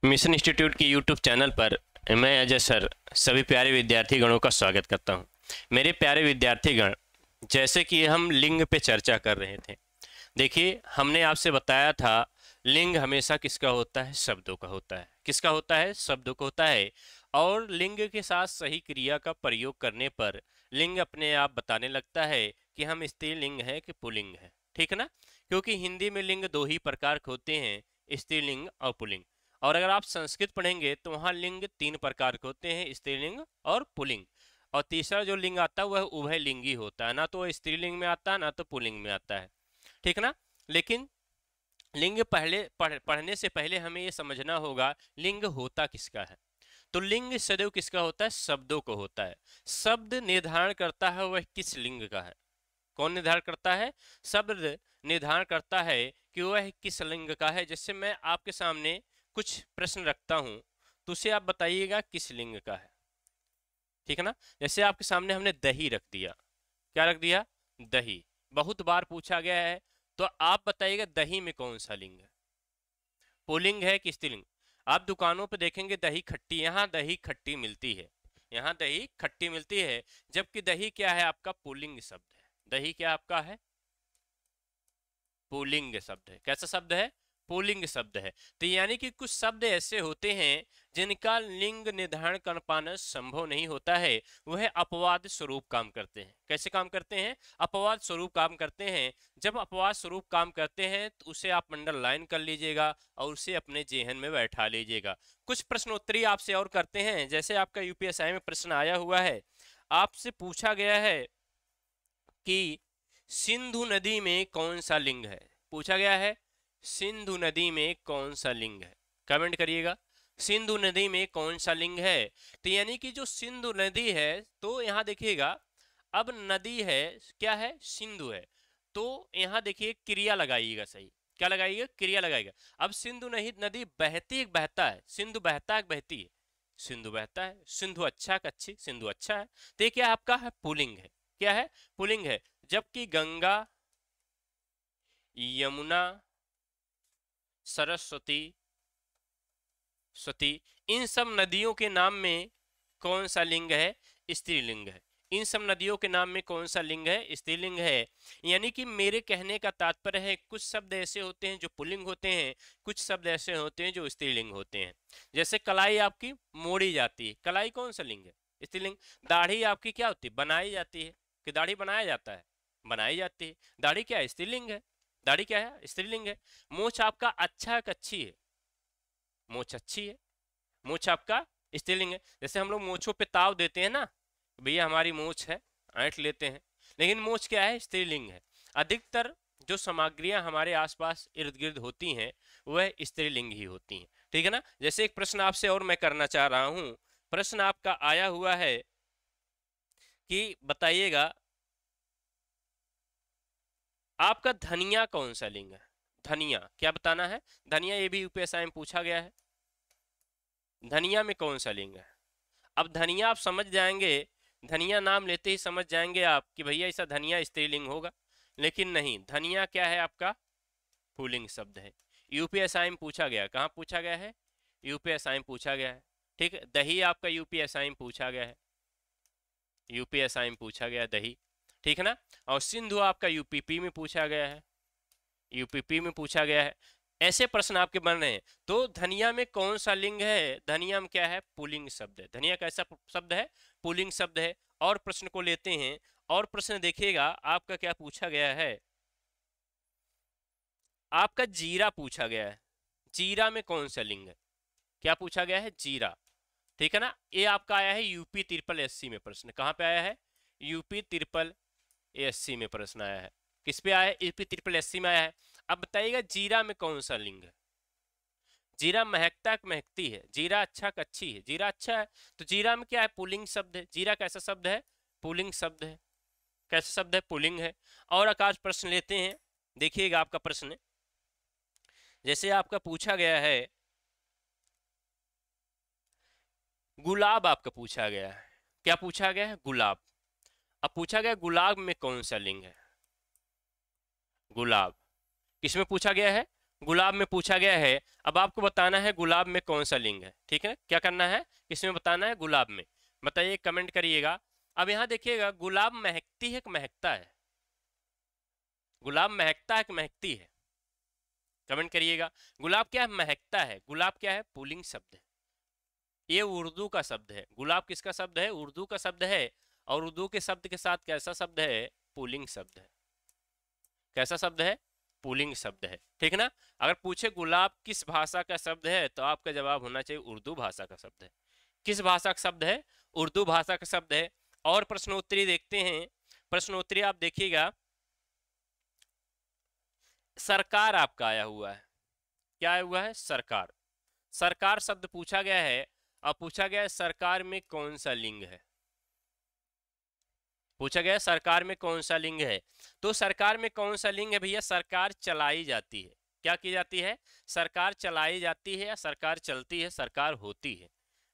Mission institute की YouTube channel पर मैं अजय सर सभी प्यारे विद्यार्थी गणों का स्वागत करता हूं। मेरे प्यारे विद्यार्थीगण, जैसे कि हम लिंग पे चर्चा कर रहे थे, देखिए हमने आपसे बताया था लिंग हमेशा किसका होता है? शब्दों का होता है। किसका होता है? शब्दों का होता है। और लिंग के साथ सही क्रिया का प्रयोग करने पर लिंग अपने आप बताने लगता है कि हम स्त्रीलिंग है कि पुल्लिंग है। ठीक है ना? क्योंकि हिंदी में लिंग दो ही प्रकार के होते हैं, स्त्रीलिंग और पुल्लिंग। और अगर आप संस्कृत पढ़ेंगे तो वहाँ लिंग तीन प्रकार के होते हैं, स्त्रीलिंग और पुल्लिंग। और तीसरा जो लिंग आता है वह उभयलिंगी होता है, ना तो स्त्रीलिंग में आता है ना तो पुल्लिंग में आता है। ठीक ना? लेकिन लिंग पढ़ने से पहले हमें ये समझना होगा लिंग होता किसका है। तो लिंग सदैव किसका होता है? शब्दों को होता है। शब्द निर्धारण करता है वह किस लिंग का है। कौन निर्धारण करता है? शब्द निर्धारण करता है कि वह किस लिंग का है। जैसे मैं आपके सामने कुछ प्रश्न रखता हूं तो उसे आप बताइएगा किस लिंग का है। ठीक है ना? जैसे आपके सामने हमने दही रख दिया। क्या रख दिया? दही। बहुत बार पूछा गया है, तो आप बताइएगा दही में कौन सा लिंग है? पुल्लिंग है कि स्त्रीलिंग? आप दुकानों पे देखेंगे दही खट्टी, यहाँ दही खट्टी मिलती है, यहाँ दही खट्टी मिलती है, जबकि दही क्या है आपका? पुल्लिंग शब्द है। दही क्या आपका है? पुल्लिंग शब्द है। कैसा शब्द है? पुल्लिंग शब्द है। तो यानी कि कुछ शब्द ऐसे होते हैं जिनका लिंग निर्धारण कर पाना संभव नहीं होता है, वह अपवाद स्वरूप काम करते हैं। कैसे काम करते हैं? अपवाद स्वरूप काम करते हैं। जब अपवाद स्वरूप काम करते हैं तो उसे आप अंडरलाइन कर लीजिएगा और उसे अपने जेहन में बैठा लीजिएगा। कुछ प्रश्नोत्तरी आपसे और करते हैं। जैसे आपका यूपीएसआई में प्रश्न आया हुआ है, आपसे पूछा गया है कि सिंधु नदी में कौन सा लिंग है। पूछा गया है सिंधु नदी में कौन सा लिंग है। कमेंट करिएगा सिंधु नदी में कौन सा लिंग है। तो यानी कि जो सिंधु नदी है, तो यहां देखिएगा, अब नदी है, क्या है? सिंधु है। तो यहां देखिए क्रिया लगाइएगा। सही क्या लगाइएगा? क्रिया लगाइएगा। अब सिंधु नहीं, नदी बहती है बहता है? सिंधु बहता है बहती है? सिंधु बहता है। सिंधु अच्छा का अच्छी, सिंधु अच्छा है। तो ये क्या आपका है? पुल्लिंग है। क्या है? पुल्लिंग है। जबकि गंगा, यमुना, सरस्वती, सती, इन सब नदियों के नाम में कौन सा लिंग है? स्त्रीलिंग है। इन सब नदियों के नाम में कौन सा लिंग है? स्त्रीलिंग है। यानी कि मेरे कहने का तात्पर्य है कुछ शब्द ऐसे होते हैं जो पुल्लिंग होते हैं, कुछ शब्द ऐसे होते हैं जो स्त्रीलिंग होते हैं। जैसे कलाई आपकी मोड़ी जाती है, कलाई कौन सा लिंग है? स्त्रीलिंग। दाढ़ी आपकी क्या होती है? बनाई जाती है। कि दाढ़ी बनाया जाता है? बनाई जाती है। दाढ़ी क्या है? स्त्रीलिंग है। दाढ़ी क्या है? स्त्रीलिंग है। मूछ आपका अच्छा है अच्छी है? मूछ अच्छी है। मूछ आपका स्त्रीलिंग है। जैसे हम लोग मूछों पे ताव देते हैं ना, भैया हमारी मूछ है, ऐंठ लेते हैं, लेकिन मूछ क्या है? स्त्रीलिंग है। अधिकतर जो सामग्रियां हमारे आसपास इर्द गिर्द होती हैं वह स्त्रीलिंग ही होती हैं। ठीक है ना? जैसे एक प्रश्न आपसे और मैं करना चाह रहा हूं। प्रश्न आपका आया हुआ है कि बताइएगा आपका धनिया कौन सा लिंग है? धनिया क्या बताना है? धनिया, ये भी यूपीएसआई में पूछा गया है। धनिया में कौन सा लिंग है? अब धनिया आप समझ जाएंगे, धनिया नाम लेते ही समझ जाएंगे आप कि भैया ऐसा धनिया स्त्रीलिंग होगा, लेकिन नहीं, धनिया क्या है आपका? पुल्लिंग शब्द है। यूपीएसआई में पूछा गया। कहाँ पूछा गया है? यूपीएसआई में पूछा गया है। ठीक है। दही आपका यूपीएसआई में पूछा गया है। यूपीएसआई में पूछा गया दही। ठीक है ना? और सिंधु आपका यूपीपी में पूछा गया है। यूपीपी में पूछा गया है। ऐसे प्रश्न आपके बन रहे हैं। तो धनिया में कौन सा लिंग है? धनिया में क्या है? पुल्लिंग शब्द है। धनिया कैसा शब्द है? पुल्लिंग शब्द है। और प्रश्न को लेते हैं। और प्रश्न देखिएगा आपका क्या पूछा गया है। आपका जीरा पूछा गया है। जीरा में कौन सा लिंग है? क्या पूछा गया है? जीरा। ठीक है ना? ये आपका आया है यूपी ट्रिपल एससी में प्रश्न। कहाँ पे आया है? यूपी ट्रिपल एससी में प्रश्न आया है। किस पे आया है? यूपी ट्रिपल एससी में आया है। अब बताइएगा जीरा में कौन सा लिंग है? जीरा महकता महकती है, जीरा अच्छा अच्छी है, जीरा अच्छा है। तो जीरा में क्या है? पुल्लिंग शब्द है। जीरा कैसा शब्द है? पुल्लिंग शब्द है। कैसा शब्द है? पुल्लिंग है। और आकाश प्रश्न लेते हैं। देखिएगा आपका प्रश्न, जैसे आपका पूछा गया है गुलाब, आपका पूछा गया है। क्या पूछा गया है? गुलाब। अब पूछा गया गुलाब में कौन सा लिंग है? गुलाब। किसमें पूछा गया है? गुलाब में पूछा गया है। अब आपको बताना है गुलाब में कौन सा लिंग है। ठीक है, क्या करना है, इसमें बताना है गुलाब में। बताइए, कमेंट करिएगा। अब यहां देखिएगा, गुलाब महकती है कि महकता है? गुलाब महकता है कि महकती है? कमेंट करिएगा। गुलाब क्या है, महकता है। गुलाब क्या है, पुल्लिंग शब्द है। ये उर्दू का शब्द है। गुलाब किसका शब्द है, उर्दू का शब्द है। और उर्दू के शब्द के साथ कैसा शब्द है, पुल्लिंग शब्द है। कैसा शब्द है, पुल्लिंग शब्द है। ठीक ना। अगर पूछे गुलाब किस भाषा का शब्द है, तो आपका जवाब होना चाहिए उर्दू भाषा का शब्द है। किस भाषा का शब्द है, उर्दू भाषा का शब्द है। और प्रश्नोत्तरी देखते हैं। प्रश्नोत्तरी आप देखिएगा, सरकार आपका आया हुआ है। क्या आया हुआ है, सरकार। सरकार शब्द पूछा गया है। अब पूछा गया है सरकार में कौन सा लिंग है। पूछा गया सरकार में कौन सा लिंग है। तो सरकार में कौन सा लिंग है भैया, सरकार चलाई जाती है। क्या की जाती है, सरकार चलाई जाती है, या सरकार चलती है, सरकार होती है।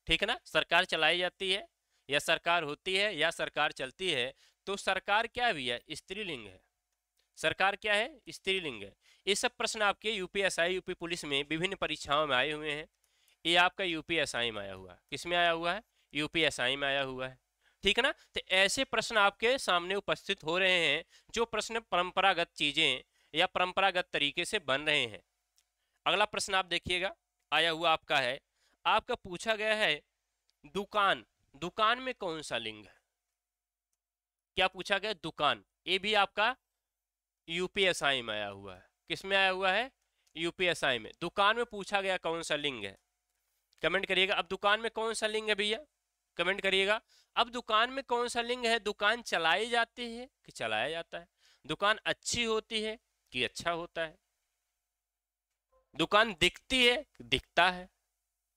ठीक है ना, सरकार चलाई जाती है, या सरकार होती है, या सरकार चलती है। तो सरकार क्या है भैया, स्त्रीलिंग है। सरकार क्या है, स्त्रीलिंग है। ये सब प्रश्न आपके यूपीएसआई, यूपी पुलिस में विभिन्न परीक्षाओं में आए हुए हैं। ये आपका यूपीएसआई में आया हुआ है। किस में आया हुआ है, यूपीएसआई में आया हुआ है। ठीक है ना। तो ऐसे प्रश्न आपके सामने उपस्थित हो रहे हैं, जो प्रश्न परंपरागत चीजें या परंपरागत तरीके से बन रहे हैं। अगला प्रश्न आप देखिएगा, आया हुआ आपका है। आपका पूछा गया है दुकान। दुकान में कौन सा लिंग है। क्या पूछा गया, दुकान। ये भी आपका यूपीएसआई में आया हुआ है। किस में आया हुआ है, यूपीएसआई में। दुकान में पूछा गया कौन सा लिंग है। कमेंट करिएगा। अब दुकान में कौन सा लिंग है भैया, कमेंट करिएगा। अब दुकान में कौन सा लिंग है, दुकान चलाई जाती है कि चलाया जाता है, दुकान अच्छी होती है कि अच्छा होता है, दुकान दिखती है कि दिखता है।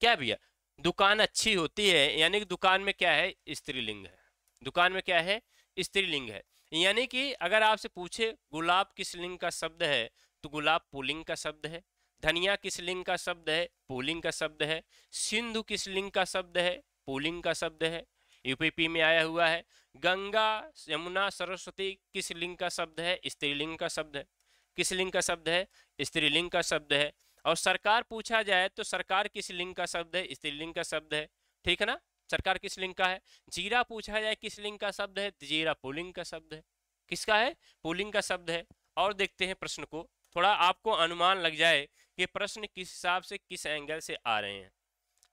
क्या भैया, दुकान अच्छी होती है, यानी कि दुकान में क्या है, स्त्रीलिंग है। दुकान में क्या है, स्त्रीलिंग है। यानी कि अगर आपसे पूछे गुलाब किस लिंग का शब्द है, तो गुलाब पुल्लिंग का शब्द है। धनिया किस लिंग का शब्द है, पुल्लिंग का शब्द है। सिंधु किस लिंग का शब्द है, पुल्लिंग का शब्द है। यूपीपी में आया हुआ है। गंगा, यमुना, सरस्वती किस लिंग का शब्द है, स्त्रीलिंग का शब्द है। किस लिंग का शब्द है, स्त्रीलिंग का शब्द है। और सरकार पूछा जाए तो सरकार किस लिंग का शब्द है, स्त्रीलिंग का शब्द है। ठीक है ना, सरकार किस लिंग का है। जीरा पूछा जाए किस लिंग का शब्द है, जीरा पुल्लिंग का शब्द है। किसका है, पुल्लिंग का शब्द है। और देखते हैं प्रश्न को, थोड़ा आपको अनुमान लग जाए कि प्रश्न किस हिसाब से, किस एंगल से आ रहे हैं।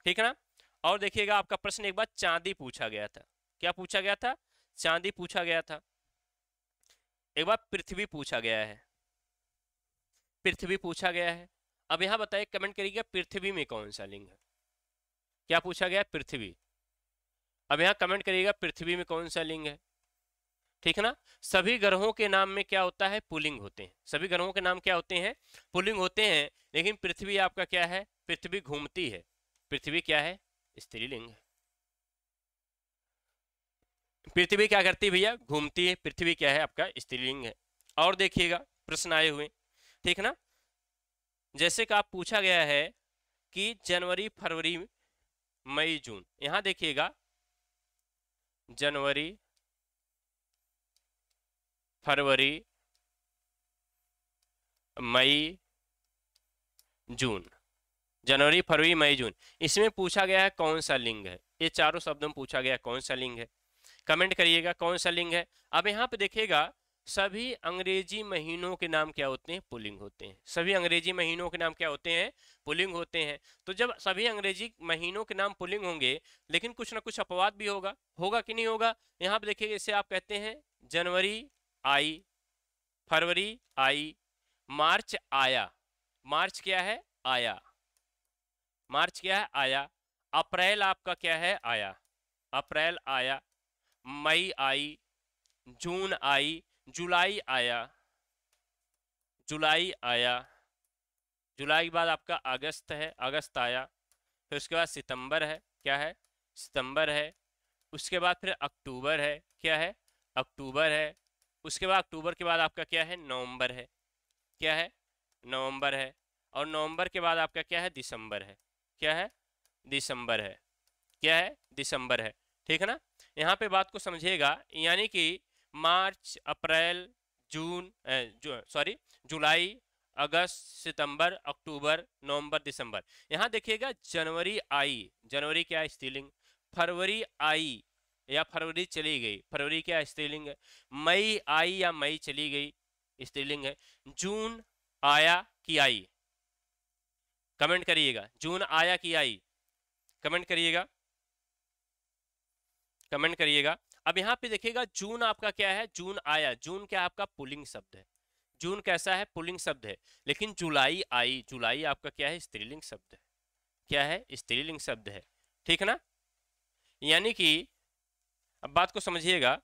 ठीक है ना। और देखिएगा, आपका प्रश्न एक बार चांदी पूछा गया था। क्या पूछा गया था, चांदी पूछा गया था। एक बार पृथ्वी पूछा गया है। पृथ्वी पूछा गया है। अब यहां बताइए, कमेंट करिएगा, पृथ्वी में कौन सा लिंग है। क्या पूछा गया, पृथ्वी। अब यहां कमेंट करिएगा, पृथ्वी में कौन सा लिंग है। ठीक है ना। सभी ग्रहों के नाम में क्या होता है, पुल्लिंग होते हैं। सभी ग्रहों के नाम क्या होते हैं, पुल्लिंग होते हैं। लेकिन पृथ्वी आपका क्या है, पृथ्वी घूमती है। पृथ्वी क्या है, स्त्रीलिंग है। पृथ्वी क्या करती है भैया, घूमती है। पृथ्वी क्या है, आपका स्त्रीलिंग है। और देखिएगा प्रश्न आए हुए। ठीक है ना। जैसे कि आप पूछा गया है कि जनवरी, फरवरी, मई, जून। यहां देखिएगा, जनवरी, फरवरी, मई, जून। जनवरी, फरवरी, मई, जून। इसमें पूछा गया है कौन सा लिंग है। ये चारों शब्दों में पूछा गया कौन सा लिंग है। कमेंट करिएगा कौन सा लिंग है। अब यहाँ पे देखिएगा, सभी अंग्रेजी महीनों के नाम क्या होते हैं, पुल्लिंग होते हैं। सभी अंग्रेजी महीनों के नाम क्या होते हैं, पुल्लिंग होते हैं। तो जब सभी अंग्रेजी महीनों के नाम पुल्लिंग होंगे, लेकिन कुछ ना कुछ अपवाद भी होगा। होगा कि नहीं होगा। यहाँ पे देखिएगा, इसे आप कहते हैं जनवरी आई, फरवरी आई, मार्च आया। मार्च क्या है, आया। मार्च क्या है, आया। अप्रैल आपका क्या है, आया। अप्रैल आया। मई आई, जून आई, जुलाई आया। जुलाई आया। जुलाई के बाद आपका अगस्त है, अगस्त आया। फिर उसके बाद सितंबर है, क्या है, सितंबर है। उसके बाद फिर अक्टूबर है, क्या है, अक्टूबर है। उसके बाद अक्टूबर के बाद आपका क्या है, नवंबर है। क्या है, नवंबर है। और नवंबर के बाद आपका क्या है, दिसंबर है। क्या है, दिसंबर है। क्या है, दिसंबर है। ठीक है ना। यहाँ पे बात को समझिएगा, यानी कि मार्च, अप्रैल, जून, सॉरी, जुलाई, अगस्त, सितंबर, अक्टूबर, नवंबर, दिसंबर। यहां देखिएगा जनवरी आई, जनवरी क्या है? स्त्रीलिंग। फरवरी आई या फरवरी चली गई, फरवरी क्या है? स्त्रीलिंग है। मई आई या मई चली गई, स्त्रीलिंग है। जून आया कि आई, कमेंट करिएगा। जून आया कि आई, कमेंट करिएगा, कमेंट करिएगा। अब यहाँ पे देखिएगा जून आपका क्या है? जून आया। जून क्या आपका? पुल्लिंग शब्द है। जून कैसा है? पुल्लिंग शब्द है। लेकिन जुलाई आई, जुलाई आपका क्या है? स्त्रीलिंग शब्द है। क्या है? स्त्रीलिंग शब्द है। ठीक है ना? यानी कि अब बात को समझिएगा,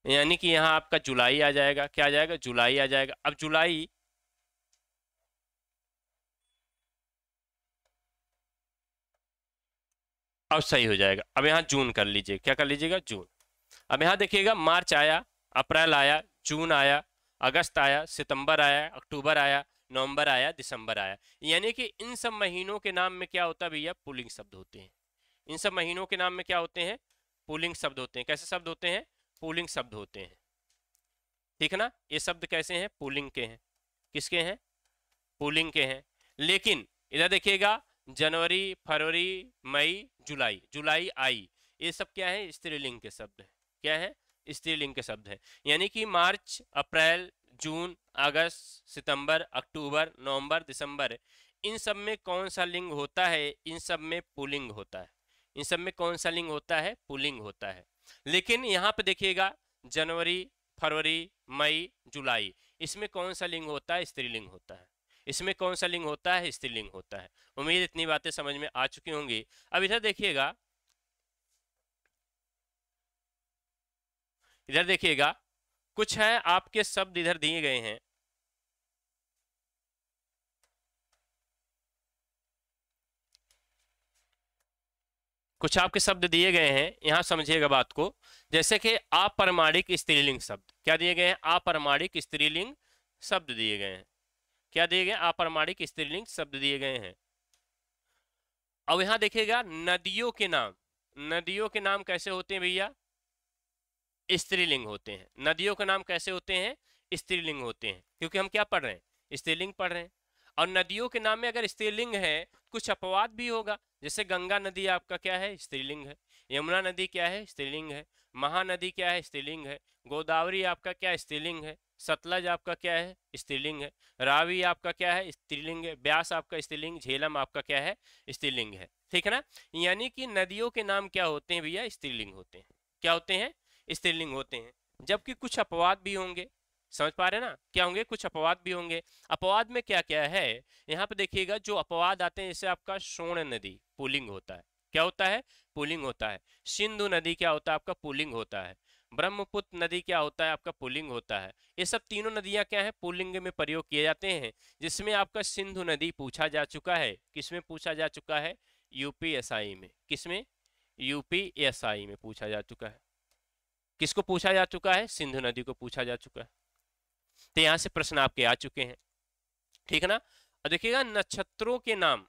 यानी कि यहां आपका जुलाई आ जाएगा। क्या आ जाएगा? जुलाई आ जाएगा। अब जुलाई, अब सही हो जाएगा। अब यहां जून कर लीजिए। क्या कर लीजिएगा? जून। अब यहां देखिएगा मार्च आया, अप्रैल आया, जून आया, अगस्त आया, सितंबर आया, अक्टूबर आया, नवंबर आया, दिसंबर आया। यानी कि इन सब महीनों के नाम में क्या होता है भैया? पुल्लिंग शब्द होते हैं। इन सब महीनों के नाम में क्या होते हैं? पुल्लिंग शब्द होते हैं। कैसे शब्द होते हैं? पुल्लिंग शब्द होते हैं। ठीक है ना? ये शब्द कैसे हैं? पुल्लिंग के हैं। किसके हैं? पुल्लिंग के हैं। लेकिन इधर देखिएगा जनवरी, फरवरी, मई, जुलाई, जुलाई आई, ये सब क्या है? स्त्रीलिंग के शब्द है। क्या है? स्त्रीलिंग के शब्द है। यानी कि मार्च, अप्रैल, जून, अगस्त, सितंबर, अक्टूबर, नवंबर, दिसंबर, इन सब में कौन सा लिंग होता है? इन सब में पुल्लिंग होता है। इन सब में कौन सा लिंग होता है? पुल्लिंग होता है। लेकिन यहाँ पे देखिएगा जनवरी, फरवरी, मई, जुलाई, इसमें कौन सा लिंग होता है? स्त्रीलिंग होता है। इसमें कौन सा लिंग होता है? स्त्रीलिंग होता है। उम्मीद इतनी बातें समझ में आ चुकी होंगी। अब इधर देखिएगा, इधर देखिएगा कुछ है आपके शब्द इधर दिए गए हैं। कुछ आपके शब्द दिए गए हैं, यहां समझिएगा बात को। जैसे कि अपारमाणिक स्त्रीलिंग शब्द क्या दिए गए हैं? अपारमाणिक स्त्रीलिंग शब्द दिए गए हैं। क्या दिए गए? अपारमाणिक स्त्रीलिंग शब्द दिए गए हैं। अब यहां देखिएगा नदियों के नाम, नदियों के नाम कैसे होते हैं भैया? स्त्रीलिंग होते हैं। नदियों के नाम कैसे होते हैं? स्त्रीलिंग होते हैं। क्योंकि हम क्या पढ़ रहे हैं? स्त्रीलिंग पढ़ रहे हैं। और नदियों के नाम में अगर स्त्रीलिंग है, कुछ अपवाद भी होगा। जैसे गंगा नदी आपका क्या है? स्त्रीलिंग है। यमुना नदी क्या है? स्त्रीलिंग है। महानदी क्या है? स्त्रीलिंग है। गोदावरी आपका क्या? स्त्रीलिंग है। सतलज आपका क्या है? स्त्रीलिंग है। रावी आपका क्या है? स्त्रीलिंग है। ब्यास आपका स्त्रीलिंग, झेलम आपका क्या है? स्त्रीलिंग है। ठीक है ना? यानी कि नदियों के नाम क्या होते हैं भैया? स्त्रीलिंग होते हैं। क्या होते हैं? स्त्रीलिंग होते हैं। जबकि कुछ अपवाद भी होंगे। समझ पा रहे हैं ना? क्या होंगे? कुछ अपवाद भी होंगे। अपवाद में क्या क्या है? यहाँ पे देखिएगा जो अपवाद आते हैं, जैसे आपका सोन नदी पुल्लिंग होता है। क्या होता है? पुल्लिंग होता है। सिंधु नदी क्या होता है? आपका पुल्लिंग होता है। ब्रह्मपुत्र नदी क्या होता है? आपका पुल्लिंग होता है। ये सब तीनों नदियां क्या है? पुल्लिंग में प्रयोग किए जाते हैं। जिसमें आपका सिंधु नदी पूछा जा चुका है। किसमें पूछा जा चुका है? यूपीएसआई में। किसमें? यूपीएसआई में पूछा जा चुका है। किसको पूछा जा चुका है? सिंधु नदी को पूछा जा चुका है। तो यहां से प्रश्न आपके आ चुके हैं। ठीक है ना? और देखिएगा नक्षत्रों के नाम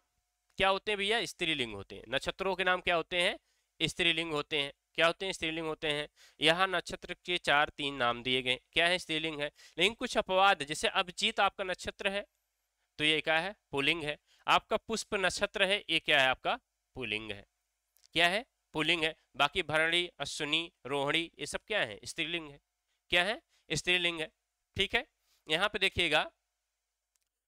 क्या होते हैं भैया? स्त्रीलिंग होते हैं। नक्षत्रों के नाम क्या होते हैं? स्त्रीलिंग होते हैं। क्या होते हैं? स्त्रीलिंग होते हैं। यहाँ नक्षत्र के 4-3 नाम दिए गए, क्या है? स्त्रीलिंग है। लेकिन कुछ अपवाद, जैसे अभिजीत आपका नक्षत्र है तो ये क्या है? पुल्लिंग है। आपका पुष्प नक्षत्र है, ये क्या है? आपका पुल्लिंग है। क्या है? पुल्लिंग है। बाकी भरणी, अश्विनी, रोहिणी, ये सब क्या है? स्त्रीलिंग है। क्या है? स्त्रीलिंग है। ठीक है? यहाँ पे देखिएगा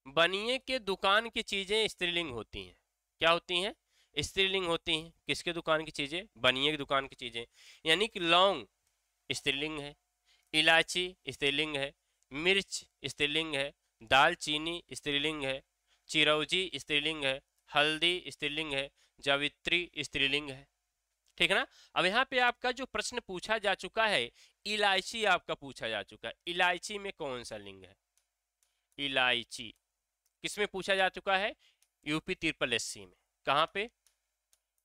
बनिए के दुकान की चीजें स्त्रीलिंग होती हैं। क्या होती हैं? स्त्रीलिंग होती हैं। किसके दुकान की चीजें? बनिए की दुकान की चीजें। यानी कि लौंग स्त्रीलिंग है, इलायची स्त्रीलिंग है, मिर्च स्त्रीलिंग है, दालचीनी स्त्रीलिंग है, चिरौंजी स्त्रीलिंग है, हल्दी स्त्रीलिंग है, जावित्री स्त्रीलिंग है। ठीक है ना? अब यहाँ पे आपका जो प्रश्न पूछा जा चुका है, इलायची आपका पूछा जा चुका है। इलायची में कौन सा लिंग है? इलायची किसमें पूछा जा चुका है? यूपी ट्रिपल एससी में। कहाँ पे?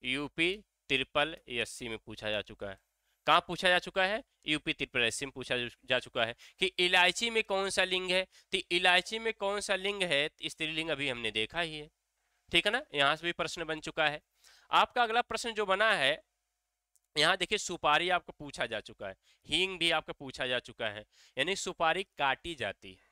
यूपी ट्रिपल एससी में पूछा जा चुका है। कहाँ पूछा जा चुका है? यूपी ट्रिपल एससी में पूछा जा चुका है कि इलायची में कौन सा लिंग है। तो इलायची में कौन सा लिंग है? स्त्रीलिंग अभी हमने देखा ही है। ठीक है ना? यहाँ से भी प्रश्न बन चुका है। आपका अगला प्रश्न जो बना है, यहाँ देखिए सुपारी आपको पूछा जा चुका है, हींग भी आपका पूछा जा चुका है, यानी सुपारी काटी जाती है।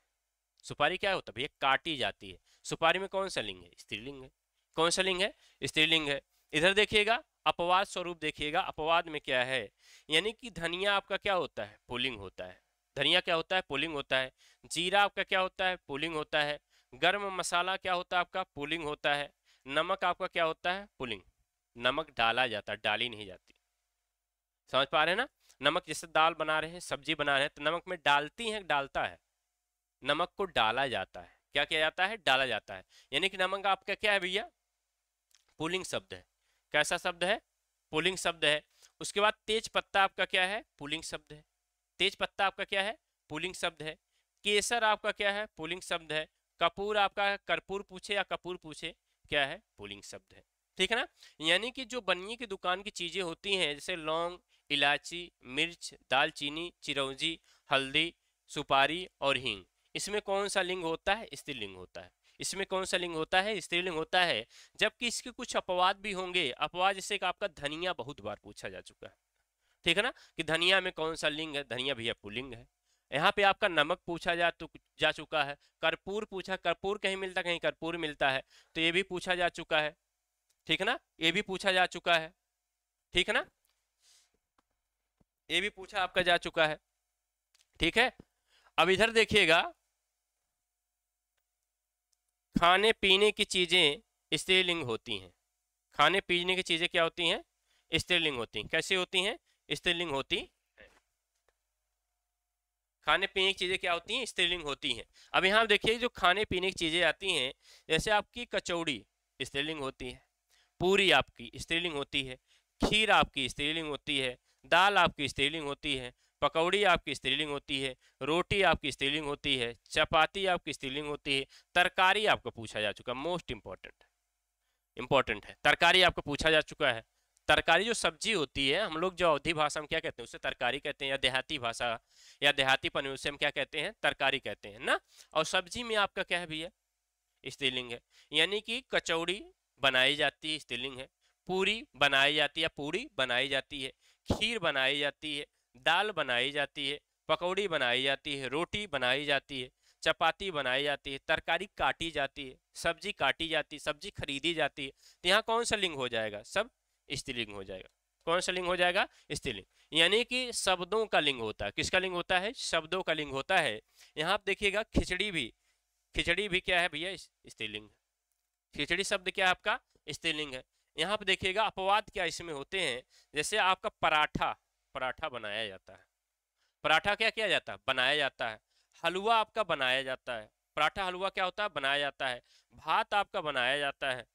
सुपारी क्या होता है भैया? काटी जाती है। सुपारी में कौन सा लिंग है? स्त्रीलिंग है। कौन सा लिंग है? स्त्रीलिंग है। इधर देखिएगा अपवाद स्वरूप, देखिएगा अपवाद में क्या है, यानी कि धनिया आपका क्या होता है? पुल्लिंग होता है। धनिया क्या होता है? पुल्लिंग होता है। जीरा आपका क्या होता है? पुल्लिंग होता है। गर्म मसाला क्या होता है आपका? पुल्लिंग होता है। नमक आपका क्या होता है? पुल्लिंग। नमक डाला जाता है, डाली नहीं जाती। समझ पा रहे हैं ना? नमक जैसे दाल बना रहे हैं, सब्जी बना रहे हैं, तो नमक में डालती हैं, डालता है, नमक को डाला जाता है। क्या किया जाता है? डाला जाता है। यानी कि नमक आपका क्या है भैया? पुल्लिंग शब्द है। कैसा शब्द है? पुल्लिंग शब्द है। उसके बाद तेज पत्ता आपका क्या है? पुल्लिंग शब्द है। तेज पत्ता आपका क्या है? पुल्लिंग शब्द है। केसर आपका क्या है? पुल्लिंग शब्द है। कपूर आपका, कर्पूर पूछे या कपूर पूछे, क्या है? पुल्लिंग शब्द है। ठीक है ना? यानी कि जो बनिए की दुकान की चीजें होती हैं, जैसे लौंग, इलायची, मिर्च, दालचीनी, चिरौंजी, हल्दी, सुपारी और हींग, इसमें कौन सा लिंग होता है? स्त्रीलिंग होता है। इसमें कौन सा लिंग होता है? स्त्रीलिंग होता है। जबकि इसके कुछ अपवाद भी होंगे। अपवाद जैसे कि आपका धनिया बहुत बार पूछा जा चुका है, ठीक है ना, कि धनिया में कौन सा लिंग है? धनिया भैया पुल्लिंग है। यहाँ पे आपका नमक पूछा जा चुका है। कर्पूर पूछा, कर्पूर कहीं मिलता, कहीं कर्पूर मिलता है, तो ये भी पूछा जा चुका है। ठीक है ना? ये भी पूछा जा चुका है। ठीक है ना? ये भी पूछा आपका जा चुका है। ठीक है। अब इधर देखिएगा, खाने पीने की चीजें स्त्रीलिंग होती हैं। खाने पीने की चीजें क्या होती हैं? स्त्रीलिंग होती हैं। कैसे होती हैं? स्त्रीलिंग होती हैं। खाने पीने की चीजें क्या होती हैं? स्त्रीलिंग होती हैं। अब यहाँ देखिए जो खाने पीने की चीजें आती हैं, जैसे आपकी कचौड़ी स्त्रीलिंग होती है, पूरी आपकी स्त्रीलिंग होती है, खीर आपकी स्त्रीलिंग होती है, दाल आपकी स्त्रीलिंग होती है, पकौड़ी आपकी स्त्रीलिंग होती है, रोटी आपकी स्त्रीलिंग होती है, चपाती आपकी स्त्रीलिंग होती है, तरकारी आपको पूछा जा चुका, मोस्ट इंपॉर्टेंट है, तरकारी आपको पूछा जा चुका है। तरकारी जो सब्जी होती है, हम लोग जो अवधी भाषा में क्या कहते हैं? उसे तरकारी कहते हैं, या देहाती भाषा या देहातीपन में उसे हम क्या कहते हैं? तरकारी कहते हैं ना। और सब्जी में आपका क्या है भैया? स्त्रीलिंग है। यानी कि कचौड़ी बनाई जाती है, स्त्रीलिंग है। पूरी बनाई जाती है, पूड़ी बनाई जाती है। खीर बनाई जाती है, दाल बनाई जाती है, पकौड़ी बनाई जाती है, रोटी बनाई जाती है, चपाती बनाई जाती है, तरकारी काटी जाती है, सब्जी काटी जाती है, सब्जी खरीदी जाती है। तो यहाँ कौन सा लिंग हो जाएगा? सब स्त्रीलिंग हो जाएगा। कौन सा लिंग हो जाएगा? स्त्रीलिंग। यानी कि शब्दों का लिंग होता है। किसका लिंग होता है? शब्दों का लिंग होता है। यहाँ आप देखिएगा खिचड़ी भी क्या है भैया? स्त्रीलिंग है। खिचड़ी शब्द क्या है आपका? स्त्रीलिंग है। यहाँ पे देखिएगा अपवाद क्या इसमें होते हैं, जैसे आपका पराठा, पराठा बनाया जाता है। पराठा क्या किया जाता है? बनाया जाता है। हलवा आपका बनाया जाता है। पराठा हलवा क्या होता है? बनाया जाता है। भात आपका बनाया जाता है।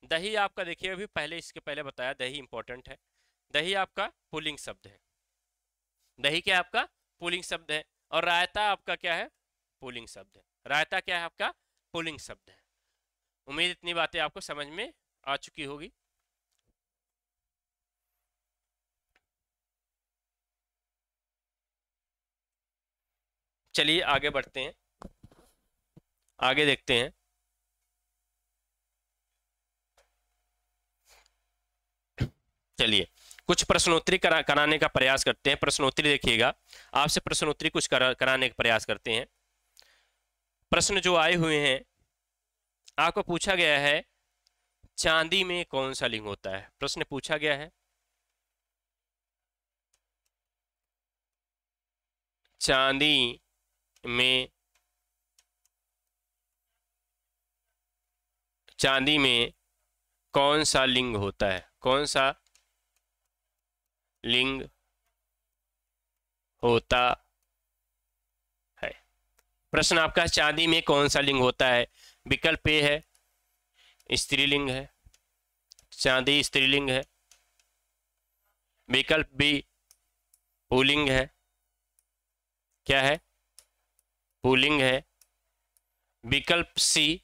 दही आपका देखिए, अभी पहले इसके पहले बताया, दही इंपॉर्टेंट है। दही आपका पुल्लिंग शब्द है। दही क्या है आपका? पुल्लिंग शब्द है। और रायता आपका क्या है? पुल्लिंग शब्द है। रायता क्या है आपका? पुल्लिंग शब्द है। उम्मीद इतनी बातें आपको समझ में आ चुकी होगी। चलिए आगे बढ़ते हैं, आगे देखते हैं। चलिए कुछ प्रश्नोत्तरी कराने का प्रयास करते हैं। प्रश्नोत्तरी देखिएगा, आपसे प्रश्नोत्तरी कुछ कराने का प्रयास करते हैं। प्रश्न जो आए हुए हैं, आपको पूछा गया है चांदी में कौन सा लिंग होता है? प्रश्न पूछा गया है चांदी में, चांदी में कौन सा लिंग होता है? कौन सा लिंग होता है? प्रश्न आपका चांदी में कौन सा लिंग होता है? विकल्प ए है स्त्रीलिंग है, चांदी स्त्रीलिंग है। विकल्प बी पुल्लिंग है। क्या है? पुल्लिंग है। विकल्प सी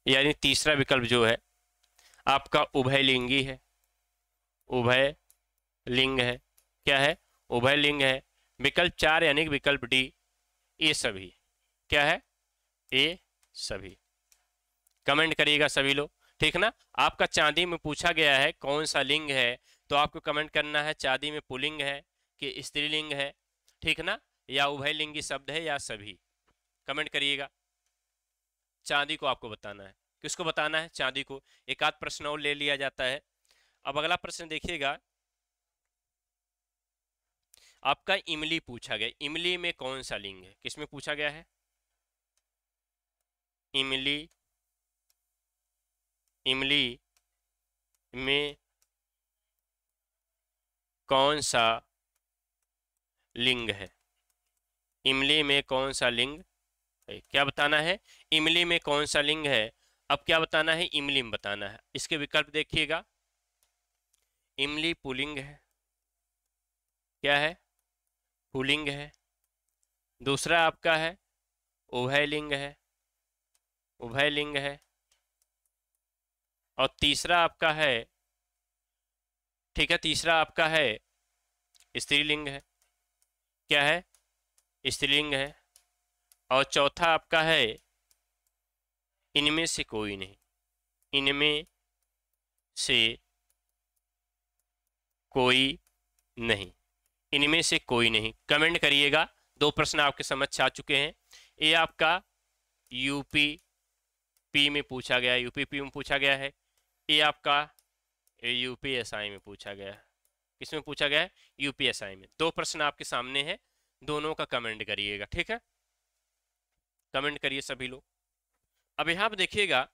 यानी तीसरा विकल्प जो है आपका उभयलिंगी है, उभय लिंग है। क्या है? उभय लिंग है। विकल्प 4 यानी विकल्प डी ये सभी। क्या है? ये सभी। कमेंट करिएगा सभी लोग, ठीक ना। आपका चांदी में पूछा गया है कौन सा लिंग है, तो आपको कमेंट करना है चांदी में पुल्लिंग है कि स्त्रीलिंग है, ठीक ना, या उभयलिंगी शब्द है या सभी, कमेंट करिएगा। चांदी को आपको बताना है। किसको बताना है? चांदी को। एक आध प्रश्न और ले लिया जाता है। अब अगला प्रश्न देखिएगा, आपका इमली पूछा गया। इमली में कौन सा लिंग है? किसमें पूछा गया है? इमली, इमली में कौन सा लिंग है? इमली में कौन सा लिंग है? क्या बताना है? इमली में कौन सा लिंग है। अब क्या बताना है? इमली में बताना है। इसके विकल्प देखिएगा, इमली पुल्लिंग है, क्या है? पुल्लिंग है। दूसरा आपका है उभयलिंग है, उभयलिंग है। और तीसरा आपका है, ठीक है, तीसरा आपका है स्त्रीलिंग है, क्या है? स्त्रीलिंग है। और चौथा आपका है इनमें से कोई नहीं, इनमें से कोई नहीं, इनमें से कोई नहीं। कमेंट करिएगा। दो प्रश्न आपके समझ आ चुके हैं। ये आपका यूपी पी में पूछा गया, यूपी पी में पूछा गया है। ये आपका यूपीएसआई में पूछा गया है। किसमें पूछा गया है? यूपीएसआई में। दो प्रश्न आपके सामने हैं, दोनों का कमेंट करिएगा, ठीक है? कमेंट करिए सभी लोग। अब यहां पर देखिएगा,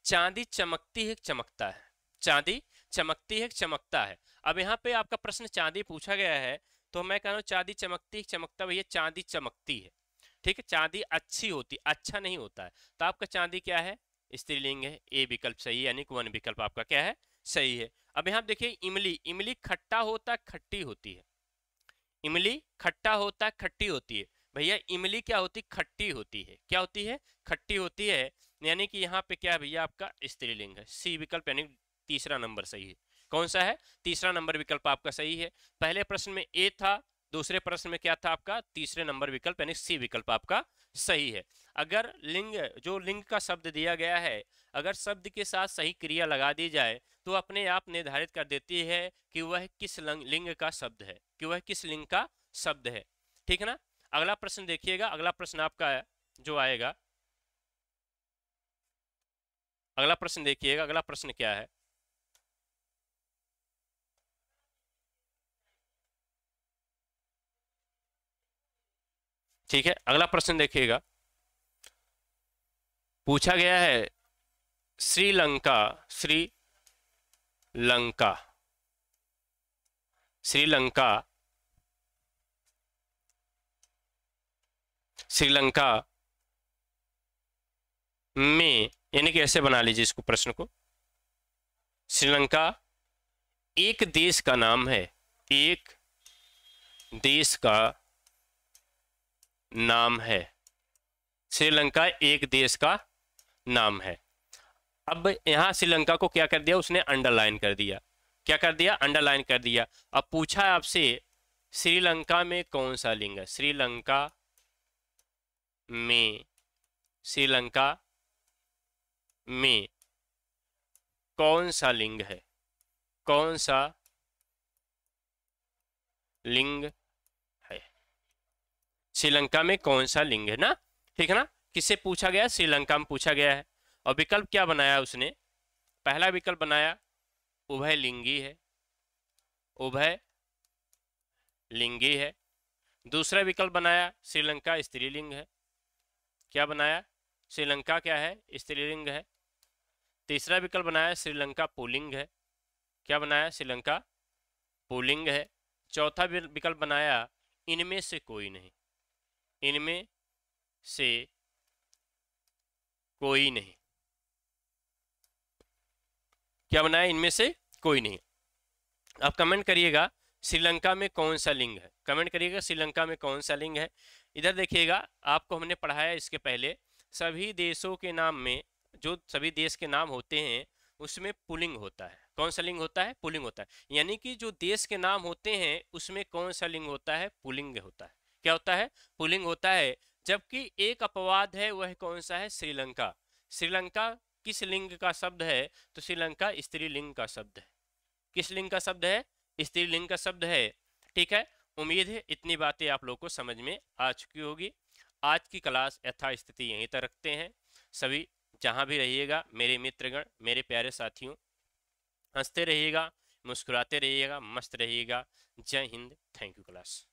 चांदी चमकती है चमकता है, चांदी चमकती है चमकता है। अब यहाँ पे आपका प्रश्न चांदी पूछा गया है, तो मैं कह रहा हूँ चांदी चमकती है चमकता। भैया चांदी चमकती है, ठीक है। चांदी अच्छी होती, अच्छा नहीं होता है। तो आपका चांदी क्या है? स्त्रीलिंग है। ए विकल्प सही है, यानी कि वन विकल्प आपका क्या है? सही है। अब यहाँ देखिए, इमली, इमली खट्टा होता है खट्टी होती है। इमली खट्टा होता है खट्टी होती है। भैया इमली क्या होती? खट्टी होती है। क्या होती है? खट्टी होती है। यानी कि यहाँ पे क्या है भैया? आपका स्त्रीलिंग है। सी विकल्प यानी तीसरा नंबर सही है। कौन सा है? तीसरा नंबर विकल्प आपका सही है। पहले प्रश्न में ए था, दूसरे प्रश्न में क्या था आपका? तीसरे नंबर विकल्प यानी सी विकल्प आपका सही है। अगर लिंग, जो लिंग का शब्द दिया गया है, अगर शब्द के साथ सही क्रिया लगा दी जाए तो अपने आप निर्धारित कर देती है कि वह किस लिंग का शब्द है, कि वह किस लिंग का शब्द है, ठीक है ना। अगला प्रश्न देखिएगा। अगला प्रश्न आपका जो आएगा, अगला प्रश्न देखिएगा। अगला प्रश्न क्या है? ठीक है, अगला प्रश्न देखिएगा। पूछा गया है श्रीलंका, श्रीलंका, श्रीलंका, श्रीलंका में, यानी कि ऐसे बना लीजिए इसको, प्रश्न को। श्रीलंका एक देश का नाम है, एक देश का नाम है। श्रीलंका एक देश का नाम है। अब यहां श्रीलंका को क्या कर दिया? उसने अंडरलाइन कर दिया। क्या कर दिया? अंडरलाइन कर दिया। अब पूछा है आपसे श्रीलंका में कौन सा लिंग है? श्रीलंका में, श्रीलंका में कौन सा लिंग है? कौन सा लिंग है? श्रीलंका में कौन सा लिंग है ना, ठीक है ना। किससे पूछा गया? श्रीलंका में पूछा गया है। और विकल्प क्या बनाया उसने? पहला विकल्प बनाया उभयलिंगी है, उभय लिंगी है। दूसरा विकल्प बनाया श्रीलंका स्त्रीलिंग है। क्या बनाया? श्रीलंका क्या है? स्त्रीलिंग है। तीसरा विकल्प बनाया श्रीलंका पुल्लिंग है। क्या बनाया? श्रीलंका पुल्लिंग है। चौथा विकल्प बनाया इनमें से कोई नहीं, इनमें से कोई नहीं। क्या बनाया? इनमें से कोई नहीं। अब कमेंट करिएगा श्रीलंका में कौन सा लिंग है। कमेंट करिएगा श्रीलंका में कौन सा लिंग है। इधर देखिएगा, आपको हमने पढ़ाया इसके पहले, सभी देशों के नाम में, जो सभी देश के नाम होते हैं उसमें पुल्लिंग होता है। कौन सा लिंग होता है? पुल्लिंग होता है। यानी कि जो देश के नाम होते हैं उसमें कौन सा लिंग होता है? पुल्लिंग होता है। क्या होता है? पुल्लिंग होता है। जबकि एक अपवाद है, वह कौन सा है? श्रीलंका। श्रीलंका किस लिंग का शब्द है? तो श्रीलंका स्त्रीलिंग का शब्द है। किस लिंग का शब्द है? स्त्रीलिंग का शब्द है। ठीक है, उम्मीद है इतनी बातें आप लोग को समझ में आ चुकी होगी। आज की क्लास यथास्थिति यहीं तक रखते हैं। सभी जहाँ भी रहिएगा मेरे मित्रगण, मेरे प्यारे साथियों, हंसते रहिएगा, मुस्कुराते रहिएगा, मस्त रहिएगा। जय हिंद। Thank you class.